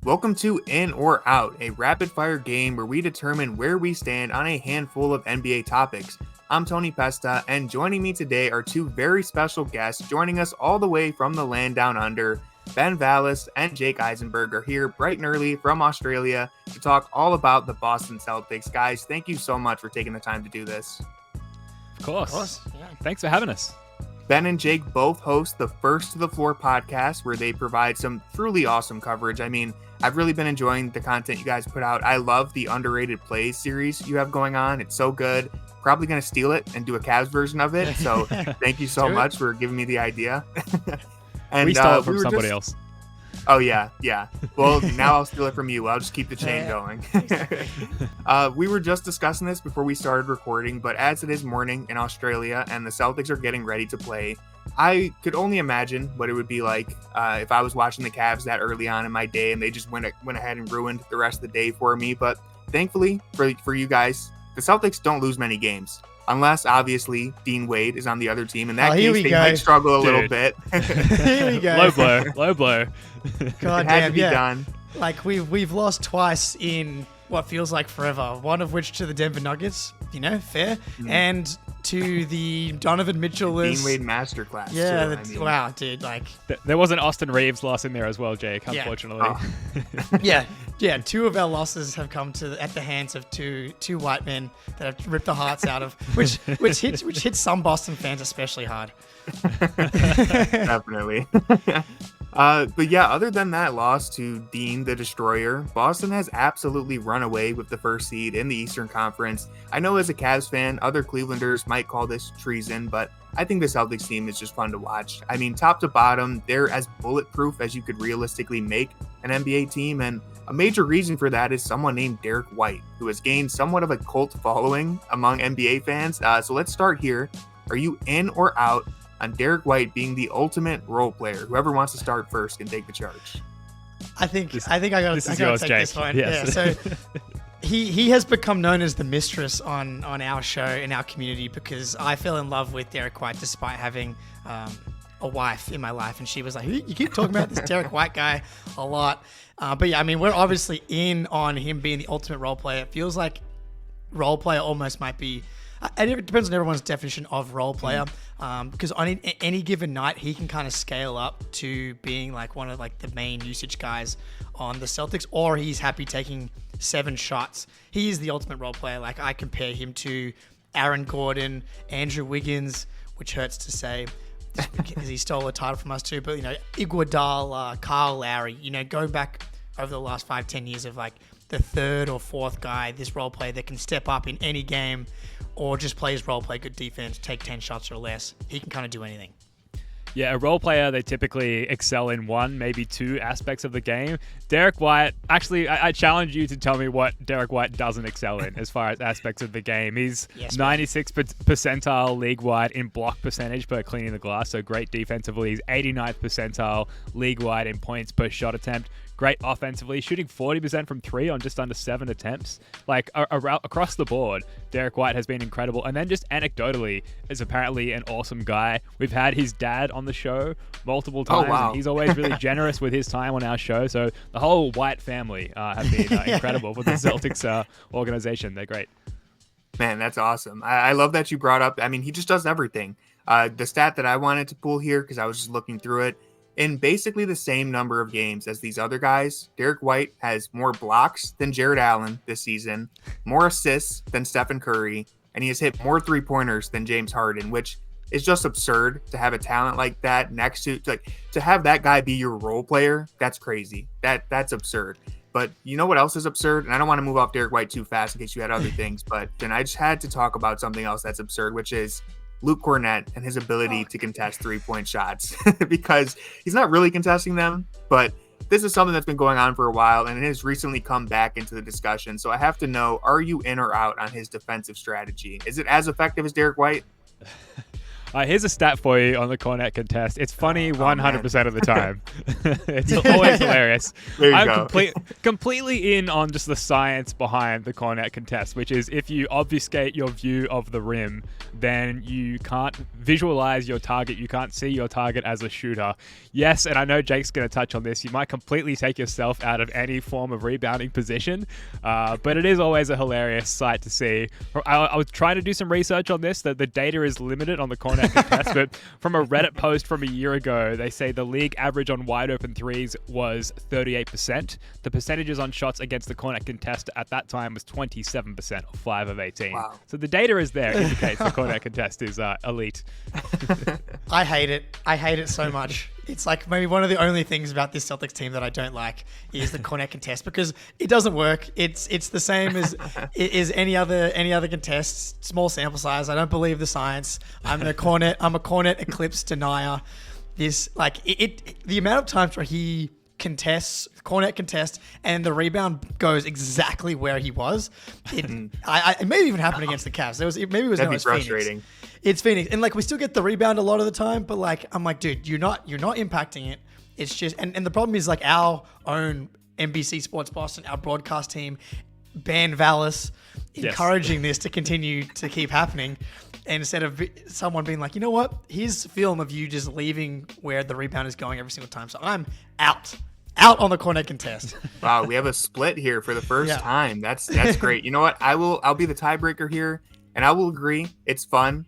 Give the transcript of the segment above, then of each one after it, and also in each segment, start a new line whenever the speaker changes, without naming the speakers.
Welcome to In or Out, a rapid-fire game where we determine where we stand on a handful of NBA topics. I'm Tony Pesta, and joining me today are two very special guests joining us all the way from the land down under. Ben Vallis and Jake Eisenberg are here bright and early from Australia to talk all about the Boston Celtics. Guys, thank you so much for taking the time to do this.
Of course. Yeah. Thanks for having us.
Ben and Jake both host the First to the Floor podcast, where they provide some truly awesome coverage. I mean, I've really been enjoying the content you guys put out. I love the Underrated Plays series you have going on. It's so good. Probably going to steal it and do a Cavs version of it. So thank you so much for giving me the idea.
And we stole it from somebody else.
Oh, yeah. Well, now I'll steal it from you. I'll just keep the chain going. We were just discussing this before we started recording, but as it is morning in Australia and the Celtics are getting ready to play, I could only imagine what it would be like if I was watching the Cavs that early on in my day and they just went ahead and ruined the rest of the day for me. But thankfully for you guys, the Celtics don't lose many games. Unless, obviously, Dean Wade is on the other team. In that case, they might struggle a little bit.
Here we go. Low blow.
God damn, be done.
Like, we've lost twice in what feels like forever. One of which to the Denver Nuggets, fair. Mm. And to the Donovan Mitchell
Dean Wade masterclass.
Yeah, wow, dude. Like,
there was an Austin Reeves loss in there as well, Jake, unfortunately.
Yeah. Yeah, two of our losses have come at the hands of two white men that have ripped the hearts out of, which hits some Boston fans especially hard.
Definitely. But yeah, other than that loss to Dean the Destroyer, Boston has absolutely run away with the first seed in the Eastern Conference. I know as a Cavs fan, other Clevelanders might call this treason, but I think the Celtics team is just fun to watch. I mean, top to bottom, they're as bulletproof as you could realistically make an NBA team, and a major reason for that is someone named Derrick White, who has gained somewhat of a cult following among NBA fans. So let's start here. Are you in or out on Derrick White being the ultimate role player? Whoever wants to start first can take the charge.
I think I gotta take this one.
Yes.
Yeah, so he has become known as the mistress on our show in our community because I fell in love with Derrick White despite having a wife in my life, and she was like, "You keep talking about this Derrick White guy a lot." But yeah, I mean, we're obviously in on him being the ultimate role player. It feels like role player almost might be. It depends on everyone's definition of role player. Because on any given night, he can kind of scale up to being like one of like the main usage guys on the Celtics, or he's happy taking 7 shots. He is the ultimate role player. Like, I compare him to Aaron Gordon, Andrew Wiggins, which hurts to say because he stole a title from us too. But Iguodala, Kyle Lowry. Going back over the last 5-10 years of like the third or fourth guy, this role player that can step up in any game or just play his role, play good defense, take 10 shots or less. He can kind of do anything.
Yeah, a role player, they typically excel in one, maybe 2 aspects of the game. Derrick White, actually, I challenge you to tell me what Derrick White doesn't excel in as far as aspects of the game. He's 96th percentile league-wide in block percentage per cleaning the glass, so great defensively. He's 89th percentile league-wide in points per shot attempt. Great offensively, shooting 40% from 3 on just under 7 attempts. Like, across the board, Derrick White has been incredible. And then just anecdotally, is apparently an awesome guy. We've had his dad on the show multiple times.
Oh, wow.
And he's always really generous with his time on our show. So the whole White family have been incredible for the Celtics organization. They're great.
Man, that's awesome. I love that you brought up. I mean, he just does everything. The stat that I wanted to pull here, because I was just looking through it, in basically the same number of games as these other guys, Derrick White has more blocks than Jarrett Allen this season, more assists than Stephen Curry, and he has hit more three-pointers than James Harden, which is just absurd to have a talent like that next to have that guy be your role player. That's crazy. That's absurd. But you know what else is absurd? And I don't want to move off Derrick White too fast in case you had other things, but then I just had to talk about something else that's absurd, which is Luke Kornet and his ability to contest 3-point shots because he's not really contesting them, but this is something that's been going on for a while and it has recently come back into the discussion. So I have to know, are you in or out on his defensive strategy? Is it as effective as Derrick White?
Here's a stat for you on the Kornet Kontest. It's funny 100% of the time. It's
Yeah.
always hilarious.
There you
I'm
go.
completely in on just the science behind the Kornet Kontest, which is if you obfuscate your view of the rim, then you can't visualize your target. You can't see your target as a shooter. Yes, and I know Jake's going to touch on this. You might completely take yourself out of any form of rebounding position, but it is always a hilarious sight to see. I was trying to do some research on this. The data is limited on the Kornet Kontest, but from a Reddit post from a year ago, they say the league average on wide open threes was 38%. The percentages on shots against the Kornet Kontest at that time was 27%, or 5 of 18.
Wow.
So the data is there, indicates the Kornet Kontest is elite.
I hate it. I hate it so much. It's like maybe one of the only things about this Celtics team that I don't like is the Kornet Kontest because it doesn't work. It's the same as any other contest. Small sample size. I don't believe the science. I'm a Kornet eclipse denier. This the amount of times where he Kornet contests, and the rebound goes exactly where he was. It may even happen against the Cavs. Maybe it was
That'd be frustrating.
Phoenix. It's Phoenix, and we still get the rebound a lot of the time, but I'm like, dude, you're not impacting it. It's just, and the problem is our own NBC Sports Boston, our broadcast team, ban Vallis, encouraging this to continue to keep happening. And instead of someone being like, you know what, here's film of you just leaving where the rebound is going every single time. So I'm out on the Kornet Kontest.
Wow, we have a split here for the first time. That's great. You know what? I'll be the tiebreaker here, and I will agree. It's fun,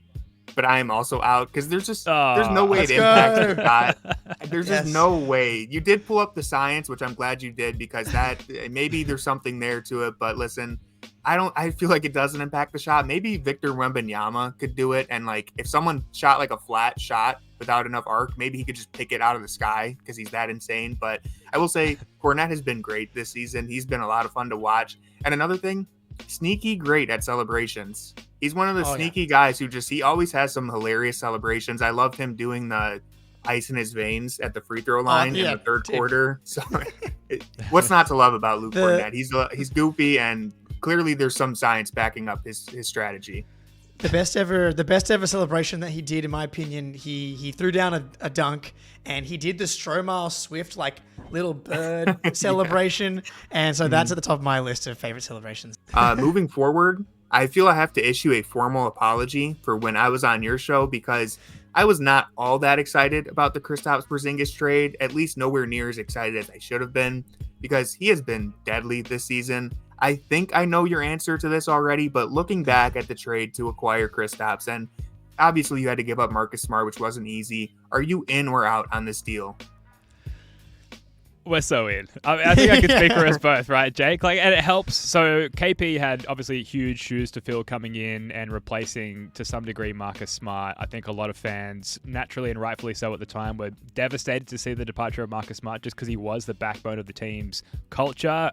but I am also out because there's no way to impact the shot. There's just no way. You did pull up the science, which I'm glad you did because that maybe there's something there to it. But listen, I feel like it doesn't impact the shot. Maybe Victor Wembanyama could do it, and if someone shot a flat shot without enough arc, maybe he could just pick it out of the sky because he's that insane. But I will say Kornet has been great this season. He's been a lot of fun to watch. And another thing, sneaky great at celebrations. He's one of the sneaky guys who he always has some hilarious celebrations. I loved him doing the ice in his veins at the free throw line in the third quarter. So what's not to love about Luke Kornet? He's goofy, and clearly there's some science backing up his strategy.
The best ever celebration that he did, in my opinion, he threw down a dunk, and he did the Stromile Swift little bird celebration, and so that's at the top of my list of favorite celebrations.
Moving forward, I feel I have to issue a formal apology for when I was on your show because I was not all that excited about the Kristaps Porzingis trade, at least nowhere near as excited as I should have been, because he has been deadly this season. I think I know your answer to this already, but looking back at the trade to acquire Kristaps, and obviously you had to give up Marcus Smart, which wasn't easy. Are you in or out on this deal?
We're so in. I think I can speak for us both, right, Jake? And it helps. So KP had obviously huge shoes to fill coming in and replacing, to some degree, Marcus Smart. I think a lot of fans, naturally and rightfully so at the time, were devastated to see the departure of Marcus Smart just because he was the backbone of the team's culture.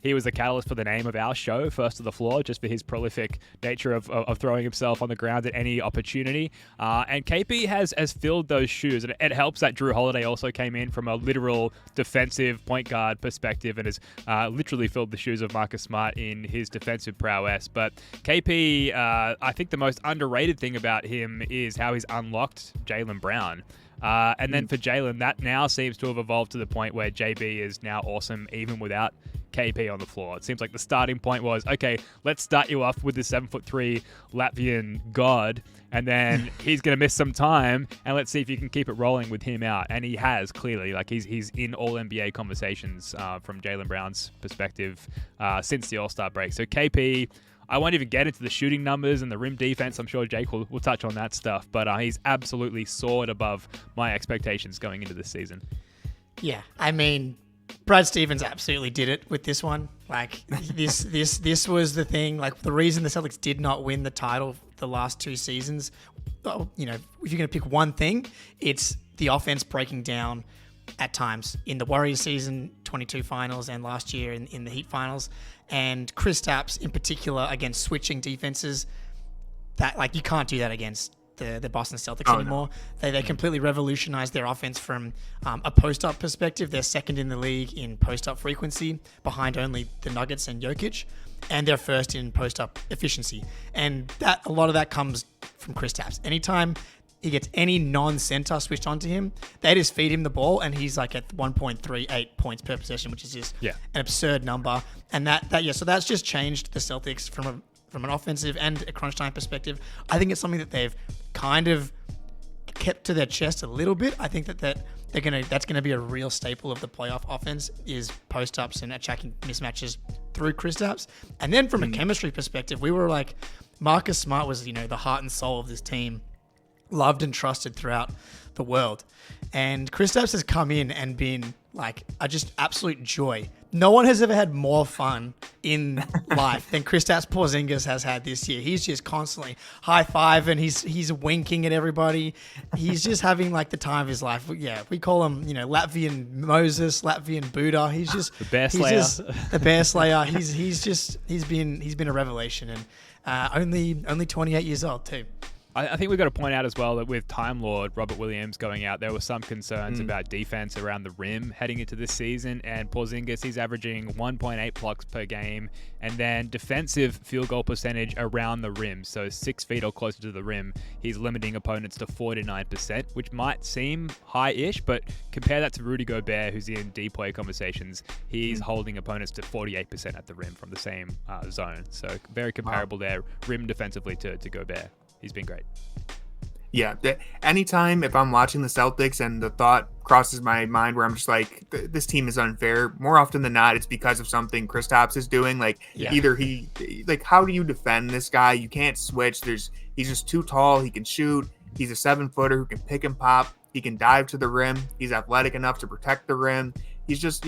He was the catalyst for the name of our show, First to the Floor, just for his prolific nature of throwing himself on the ground at any opportunity. And KP has filled those shoes. And it helps that Jrue Holiday also came in from a literal defensive point guard perspective and has literally filled the shoes of Marcus Smart in his defensive prowess. But KP, I think the most underrated thing about him is how he's unlocked Jaylen Brown. And then for Jaylen, that now seems to have evolved to the point where JB is now awesome even without KP on the floor. It seems like the starting point was, okay, let's start you off with the 7'3" Latvian god, and then he's going to miss some time, and let's see if you can keep it rolling with him out. And he has, clearly. He's in all-NBA conversations from Jaylen Brown's perspective since the All-Star break. So KP, I won't even get into the shooting numbers and the rim defense. I'm sure Jake will touch on that stuff, but he's absolutely soared above my expectations going into this season.
Yeah, I mean, Brad Stevens absolutely did it with this one. This was the thing. The reason the Celtics did not win the title the last two seasons, if you're going to pick one thing, it's the offense breaking down at times in the Warriors season 22 finals and last year in the Heat finals, and Kristaps in particular against switching defenses. That you can't do that against the Boston Celtics anymore. No. They completely revolutionized their offense from a post-up perspective. They're second in the league in post-up frequency, behind only the Nuggets and Jokic, and they're first in post-up efficiency. And a lot of that comes from Kristaps. Anytime he gets any non-center switched onto him, they just feed him the ball, and he's like at 1.38 points per possession, which is just an absurd number. And so that's just changed the Celtics from an offensive and a crunch time perspective. I think it's something that they've kind of kept to their chest a little bit. I think that's gonna be a real staple of the playoff offense, is post-ups and attacking mismatches through Kristaps. And then from a chemistry perspective, we were like, Marcus Smart was, the heart and soul of this team, loved and trusted throughout the world. And Kristaps has come in and been like a just absolute joy. No one has ever had more fun in life than Kristaps Porzingis has had this year. He's just constantly high-fiving. He's winking at everybody. He's just having like the time of his life. Yeah, we call him, Latvian Moses, Latvian Buddha. He's just
the bear slayer.
The bear slayer. He's been a revelation, and only 28 years old too.
I think we've got to point out as well that with Time Lord Robert Williams going out, there were some concerns about defense around the rim heading into this season. And Porzingis, he's averaging 1.8 blocks per game, and then defensive field goal percentage around the rim. So 6 feet or closer to the rim, he's limiting opponents to 49%, which might seem high-ish, but compare that to Rudy Gobert, who's in D-play conversations. He's holding opponents to 48% at the rim from the same zone. So very comparable there, rim defensively to Gobert. He's been great.
Yeah. Anytime if I'm watching the Celtics and the thought crosses my mind where I'm just like, this team is unfair, more often than not, it's because of something Kristaps is doing. Like either how do you defend this guy? You can't switch. He's just too tall. He can shoot. He's a 7-footer who can pick and pop. He can dive to the rim. He's athletic enough to protect the rim. He's just,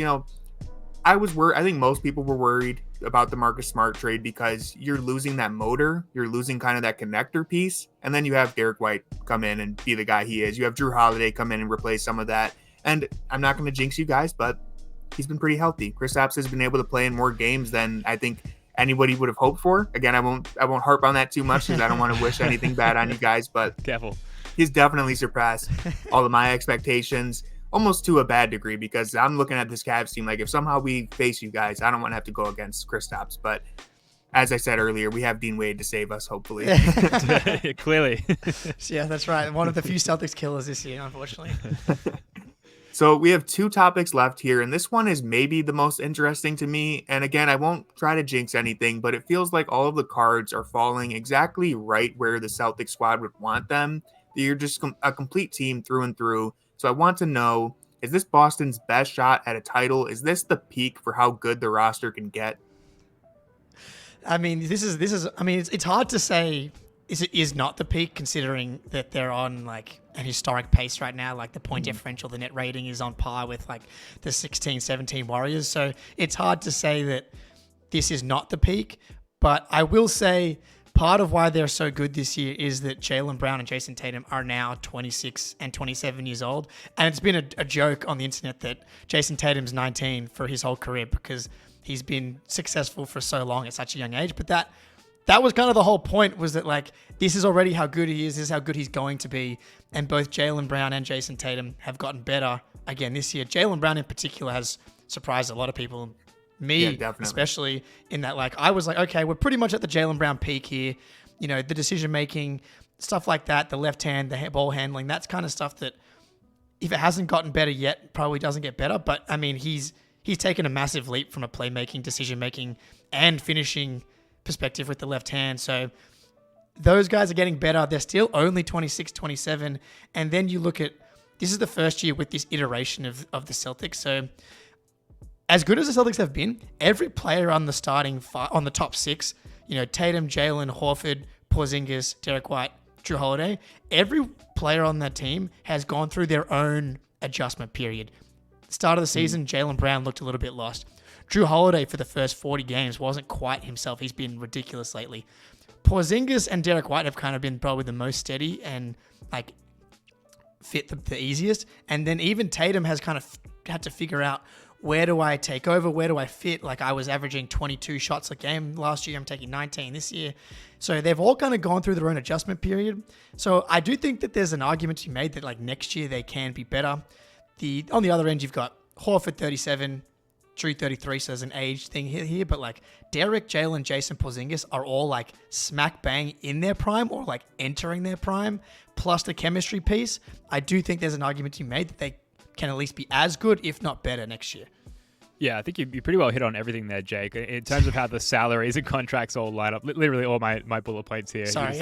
I was worried. I think most people were worried about the Marcus Smart trade because you're losing that motor. You're losing kind of that connector piece. And then you have Derrick White come in and be the guy he is. You have Jrue Holiday come in and replace some of that. And I'm not going to jinx you guys, but he's been pretty healthy. Kristaps has been able to play in more games than I think anybody would have hoped for. Again, I won't harp on that too much because I don't want to wish anything bad on you guys, but
careful.
He's definitely surpassed all of my expectations. Almost to a bad degree, because I'm looking at this Cavs team like if somehow we face you guys, I don't want to have to go against Kristaps. But as I said earlier, we have Dean Wade to save us, hopefully.
Clearly.
Yeah, that's right. One of the few Celtics killers this year, unfortunately.
So we have 2 topics left here, and this one is maybe the most interesting to me. And again, I won't try to jinx anything, but it feels like all of the cards are falling exactly right where the Celtics squad would want them. You're just a complete team through and through. So I want to know, is this Boston's best shot at a title? Is this the peak for how good the roster can get?
I mean, it's hard to say it is not the peak, considering that they're on like an historic pace right now. Like the point differential, the net rating is on par with like the 16-17 Warriors. So it's hard to say that this is not the peak, but I will say part of why they're so good this year is that Jaylen Brown and Jason Tatum are now 26 and 27 years old. And it's been a joke on the internet that Jason Tatum's 19 for his whole career because he's been successful for so long at such a young age. But that was kind of the whole point, was that like, this is already how good he is. This is how good he's going to be. And both Jaylen Brown and Jason Tatum have gotten better again this year. Jaylen Brown in particular has surprised a lot of people. Me, especially, in that, like, I was like, okay, we're pretty much at the Jaylen Brown peak here. The decision-making, stuff like that, the left hand, the ball handling, that's kind of stuff that, if it hasn't gotten better yet, probably doesn't get better. But, I mean, he's taken a massive leap from a playmaking, decision-making, and finishing perspective with the left hand. So, those guys are getting better. They're still only 26, 27. And then you look at, this is the first year with this iteration of the Celtics. So, as good as the Celtics have been, every player on the on the top 6, Tatum, Jaylen, Horford, Porzingis, Derrick White, Jrue Holiday, every player on that team has gone through their own adjustment period. Start of the season, Jaylen Brown looked a little bit lost. Jrue Holiday for the first 40 games wasn't quite himself. He's been ridiculous lately. Porzingis and Derrick White have kind of been probably the most steady and like fit the easiest. And then even Tatum has kind of had to figure out, where do I take over? Where do I fit? Like, I was averaging 22 shots a game last year. I'm taking 19 this year. So they've all kind of gone through their own adjustment period. So I do think that there's an argument to be made that like next year they can be better. On the other end, you've got Horford 37, Jrue 33, so there's an age thing here, but like Derrick, Jalen, Jason, Porzingis are all like smack bang in their prime or like entering their prime, plus the chemistry piece. I do think there's an argument to be made that they can at least be as good, if not better, next year.
Yeah, I think you pretty well hit on everything there, Jake. In terms of how the salaries and contracts all line up, literally all my bullet points here.
Sorry.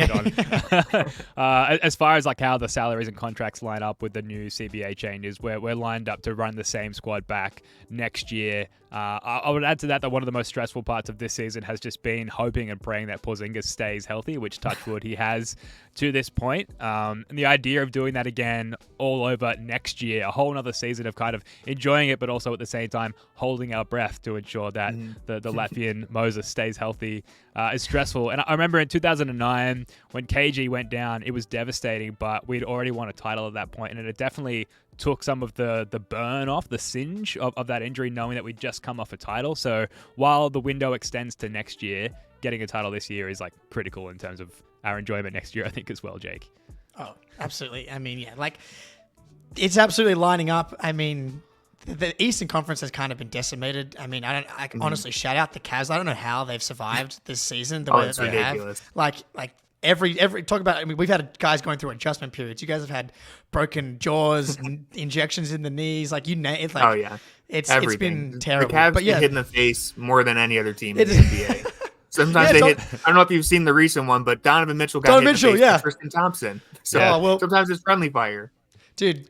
As far as like how the salaries and contracts line up with the new CBA changes, we're lined up to run the same squad back next year. I would add to that one of the most stressful parts of this season has just been hoping and praying that Porzingis stays healthy, which touch wood he has to this point. And the idea of doing that again all over next year, a whole nother season of kind of enjoying it, but also at the same time holding our breath to ensure that the Latvian Moses stays healthy is stressful. And I remember in 2009 when KG went down, it was devastating, but we'd already won a title at that point, and it definitely took some of the burn off, the singe of that injury, knowing that we'd just come off a title. So while the window extends to next year, getting a title this year is like critical in terms of our enjoyment next year, I think, as well, Jake.
Oh, absolutely. I mean, yeah, like it's absolutely lining up. I mean, the Eastern Conference has kind of been decimated. I mean, I can honestly shout out the Cavs. I don't know how they've survived this season the way that they
ridiculous.
have. Like every talk about. I mean, we've had guys going through adjustment periods. You guys have had broken jaws and injections in the knees. Like you name it. Like,
oh yeah,
it's
everything.
been terrible.
The Cavs
but yeah,
get hit in the face more than any other team in the NBA. Sometimes they hit. I don't know if you've seen the recent one, but Donovan Mitchell got hit in the face with Tristan Thompson. So sometimes it's friendly fire.
Dude,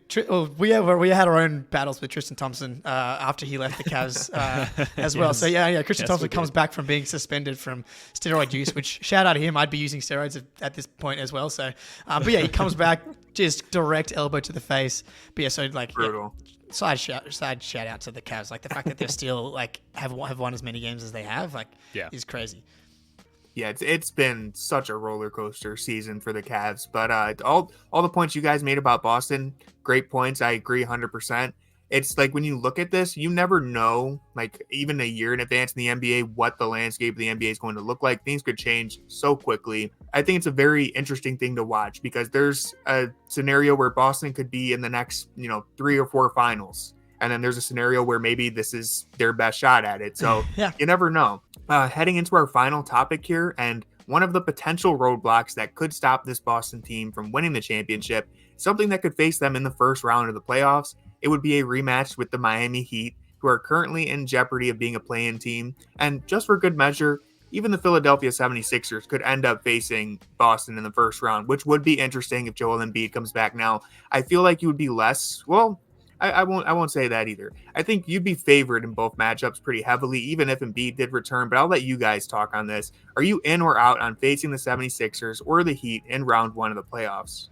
we had our own battles with Tristan Thompson after he left the Cavs as well. So yeah, Tristan Thompson comes back from being suspended from steroid use, which shout out to him. I'd be using steroids at this point as well. So, but yeah, he comes back, just direct elbow to the face. But yeah, so like
brutal.
Side shout out to the Cavs. Like the fact that they're still like have won as many games as they have, is crazy.
Yeah, it's been such a roller coaster season for the Cavs. But all the points you guys made about Boston, great points. I agree 100%. It's like when you look at this, you never know, like even a year in advance in the NBA, what the landscape of the NBA is going to look like. Things could change so quickly. I think it's a very interesting thing to watch because there's a scenario where Boston could be in the next, 3 or 4 finals. And then there's a scenario where maybe this is their best shot at it. So You never know. Heading into our final topic here, and one of the potential roadblocks that could stop this Boston team from winning the championship, something that could face them in the first round of the playoffs, it would be a rematch with the Miami Heat, who are currently in jeopardy of being a play-in team. And just for good measure, even the Philadelphia 76ers could end up facing Boston in the first round, which would be interesting if Joel Embiid comes back. Now, I feel like you would be less, I won't say that either. I think you'd be favored in both matchups pretty heavily, even if Embiid did return, but I'll let you guys talk on this. Are you in or out on facing the 76ers or the Heat in round 1 of the playoffs?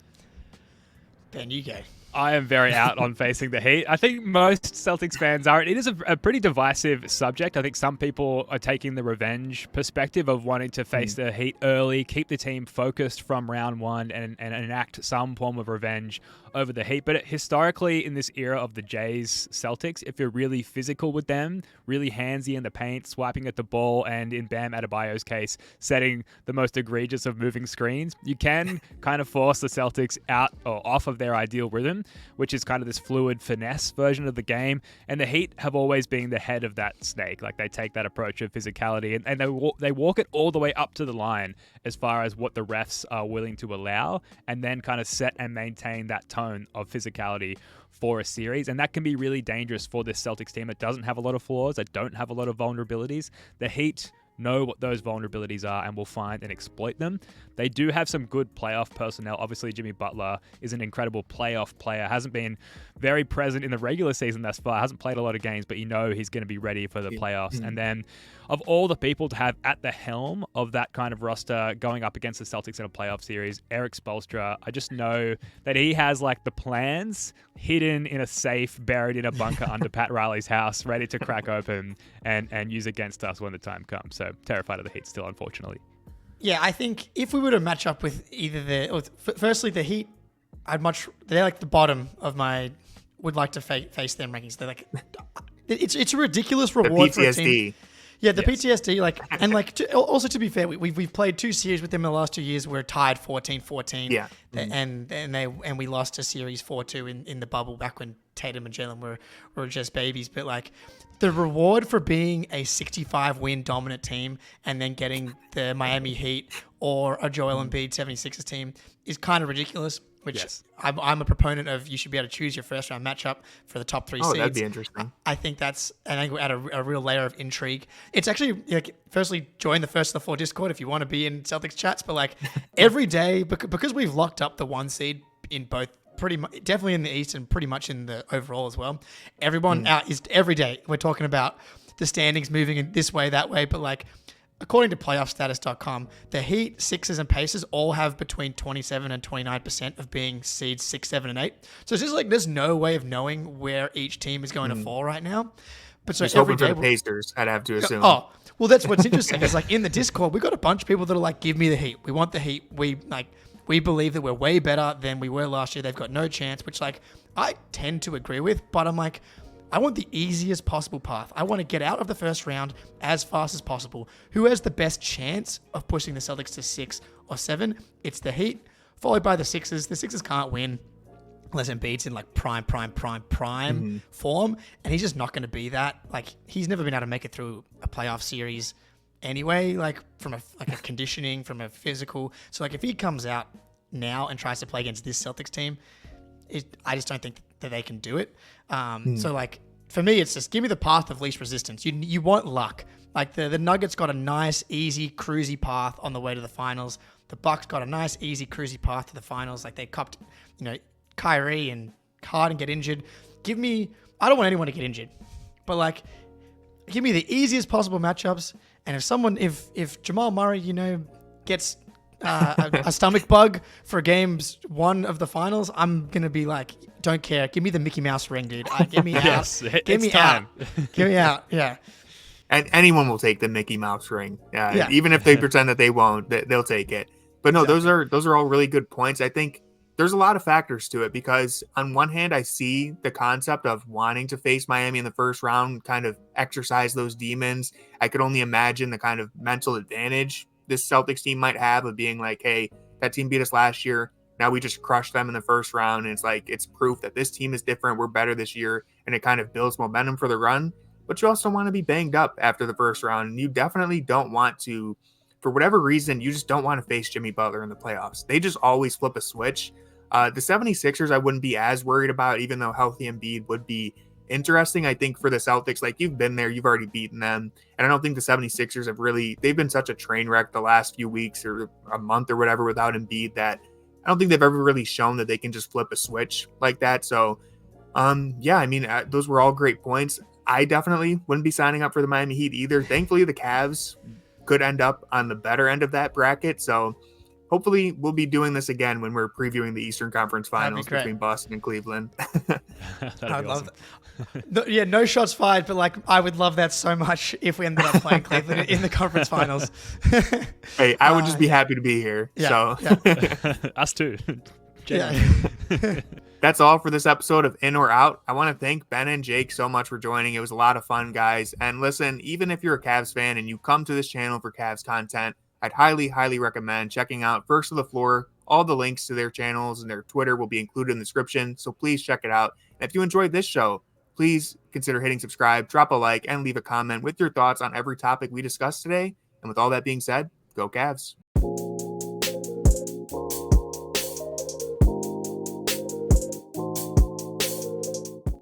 Ben, you go.
I am very out on facing the Heat. I think most Celtics fans are. It is a pretty divisive subject. I think some people are taking the revenge perspective of wanting to face the Heat early, keep the team focused from round 1 and enact some form of revenge over the Heat. But historically, in this era of the Jays Celtics, if you're really physical with them, really handsy in the paint, swiping at the ball, and in Bam Adebayo's case, setting the most egregious of moving screens, you can kind of force the Celtics out or off of their ideal rhythm, which is kind of this fluid finesse version of the game. And the Heat have always been the head of that snake. Like they take that approach of physicality and they walk it all the way up to the line as far as what the refs are willing to allow, and then kind of set and maintain that tone of physicality for a series. And that can be really dangerous for this Celtics team that doesn't have a lot of flaws, that don't have a lot of vulnerabilities. The Heat know what those vulnerabilities are and will find and exploit them. They do have some good playoff personnel. Obviously, Jimmy Butler is an incredible playoff player. Hasn't been very present in the regular season thus far. Hasn't played a lot of games, but he's going to be ready for the playoffs. And then of all the people to have at the helm of that kind of roster going up against the Celtics in a playoff series, Eric Spoelstra, I just know that he has like the plans hidden in a safe, buried in a bunker under Pat Riley's house, ready to crack open and use against us when the time comes. So terrified of the Heat still, unfortunately.
Yeah, I think if we were to match up with either firstly the Heat, they're like the bottom of my would like to face them rankings. They're like, it's a ridiculous reward for a team. Yeah, the PTSD, also to be fair, we've played 2 series with them in the last 2 years. We're tied 14-14.
Yeah.
And we lost a series 4-2 in the bubble back when Tatum and Jalen were just babies. But like the reward for being a 65-win dominant team and then getting the Miami Heat or a Joel Embiid 76ers team is kind of ridiculous. Which
Yes.
I'm a proponent of. You should be able to choose your first round matchup for the top 3 seeds.
Oh, that'd be interesting.
I think that's, and I think we add a real layer of intrigue. It's actually, like, firstly, join the First of the Four Discord if you want to be in Celtics chats. But like every day, because we've locked up the 1 seed in both, pretty much, definitely in the East and pretty much in the overall as well. Everyone out is every day. We're talking about the standings moving in this way, that way. But like, according to playoffstatus.com, the Heat, Sixers, and Pacers all have between 27 and 29% of being seeds 6, 7, and 8. So it's just like there's no way of knowing where each team is going to fall right now. But so
Just
every
hoping
day,
for the Pacers, I'd have to assume.
oh, well, that's what's interesting. Is like in the Discord, we got a bunch of people that are like, "Give me the Heat. We want the Heat. We believe that we're way better than we were last year. They've got no chance." Which like I tend to agree with, but I'm like, I want the easiest possible path. I want to get out of the first round as fast as possible. Who has the best chance of pushing the Celtics to 6 or 7? It's the Heat, followed by the Sixers. The Sixers can't win unless Embiid's in like prime form, and he's just not going to be that. Like he's never been able to make it through a playoff series anyway, like from a conditioning, from a physical. So like if he comes out now and tries to play against this Celtics team, I just don't think that they can do it. So like for me, it's just give me the path of least resistance. You want luck. Like the Nuggets got a nice, easy, cruisy path on the way to the finals. The Bucks got a nice, easy, cruisy path to the finals. Like they copped, Kyrie and Harden get injured. I don't want anyone to get injured, but like give me the easiest possible matchups. And if Jamal Murray, gets a stomach bug for games 1 of the finals, I'm gonna be like, don't care. Give me the Mickey Mouse ring, dude. Get me out.
Yes,
Get me
time.
out. Get me out. Yeah.
And anyone will take the Mickey Mouse ring.
Yeah.
Even if they pretend that they won't, they'll take it. But no,
Exactly.
those are all really good points. I think there's a lot of factors to it because on one hand, I see the concept of wanting to face Miami in the first round, kind of exercise those demons. I could only imagine the kind of mental advantage this Celtics team might have of being like, hey, that team beat us last year. Now we just crushed them in the first round. And it's like, it's proof that this team is different. We're better this year. And it kind of builds momentum for the run. But you also want to be banged up after the first round. And you definitely don't want to, for whatever reason, you just don't want to face Jimmy Butler in the playoffs. They just always flip a switch. The 76ers, I wouldn't be as worried about, even though healthy Embiid would be interesting. I think for the Celtics, like you've been there, you've already beaten them. And I don't think the 76ers they've been such a train wreck the last few weeks or a month or whatever without Embiid that I don't think they've ever really shown that they can just flip a switch like that. So, those were all great points. I definitely wouldn't be signing up for the Miami Heat either. Thankfully, the Cavs could end up on the better end of that bracket. So hopefully we'll be doing this again when we're previewing the Eastern Conference Finals between Boston and Cleveland.
I'd love that. No shots fired, but like I would love that so much if we ended up playing Cleveland in the conference finals.
Hey, I would just be happy to be here.
Us too.
Yeah.
That's all for this episode of In or Out. I want to thank Ben and Jake so much for joining. It was a lot of fun, guys. And listen, even if you're a Cavs fan and you come to this channel for Cavs content, I'd highly, highly recommend checking out First to the Floor. All the links to their channels and their Twitter will be included in the description, so please check it out. And if you enjoyed this show, please consider hitting subscribe, drop a like, and leave a comment with your thoughts on every topic we discussed today. And with all that being said, go Cavs.